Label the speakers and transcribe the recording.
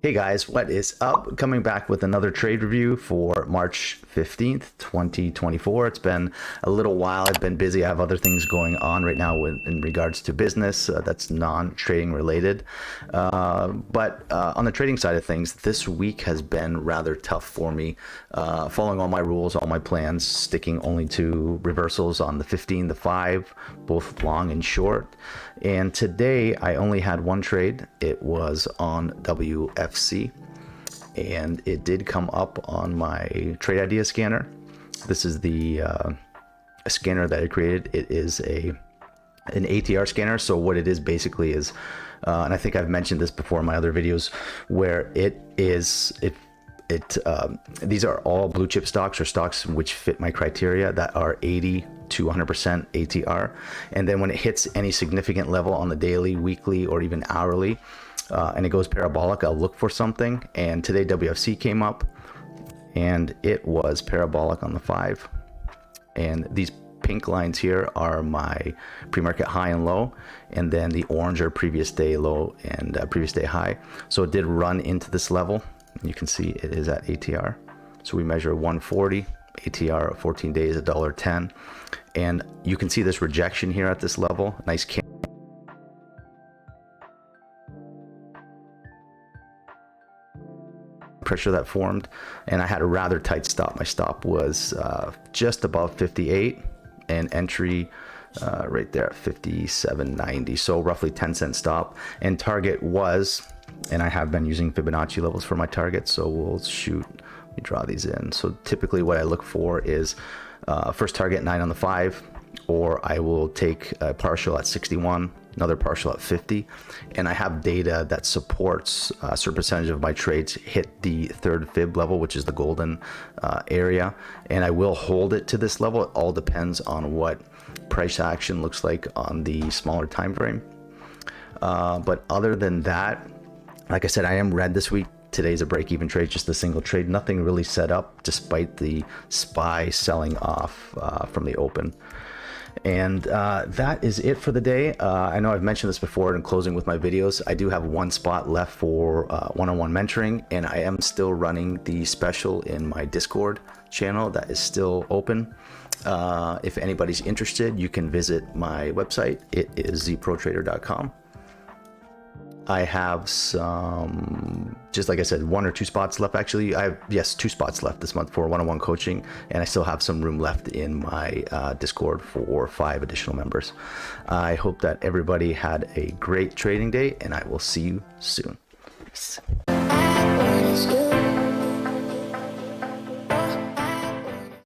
Speaker 1: Hey guys, what is up? Coming back with another trade review for March 15th, 2024. It's been a little while. I've been busy. I have other things going on right now in regards to business that's non-trading related. But on the trading side of things, this week has been rather tough for me. Following all my rules, all my plans, sticking only to reversals on the 15, the 5, both long and short. And today I only had one trade. It was on WFC, and it did come up on my trade idea scanner. This is the scanner that I created. It is an ATR scanner. So what it is basically is, and I think I've mentioned this before in my other videos, where these are all blue chip stocks or stocks which fit my criteria that are 80 to 100% ATR. And then when it hits any significant level on the daily, weekly, or even hourly, and it goes parabolic, I'll look for something. And today WFC came up and it was parabolic on the 5. And these pink lines here are my pre-market high and low, and then the orange are previous day low and previous day high. So it did run into this level. You can see it is at ATR. So we measure 140 ATR of 14 days, $1.10, and you can see this rejection here at this level. Nice pressure that formed, and I had a rather tight stop. My stop was just above 58, and entry right there at 57.90. So roughly 10-cent stop, and target was, and I have been using Fibonacci levels for my target, so we'll shoot, let me draw these in. So typically what I look for is first target 9 on the 5, or I will take a partial at 61, another partial at 50, and I have data that supports a certain percentage of my trades hit the third fib level, which is the golden area, and I will hold it to this level. It all depends on what price action looks like on the smaller time frame. But other than that, like I said, I am red this week. Today's a break-even trade, just a single trade, nothing really set up despite the SPY selling off from the open. And that is it for the day. I know I've mentioned this before in closing with my videos. I do have one spot left for one-on-one mentoring, and I am still running the special in my Discord channel that is still open. If anybody's interested, you can visit my website. It is zprotrader.com. I have some, just like I said, 1 or 2 spots left. Actually, I have, yes, 2 spots left this month for one-on-one coaching, and I still have some room left in my Discord for 5 additional members. I hope that everybody had a great trading day, and I will see you soon.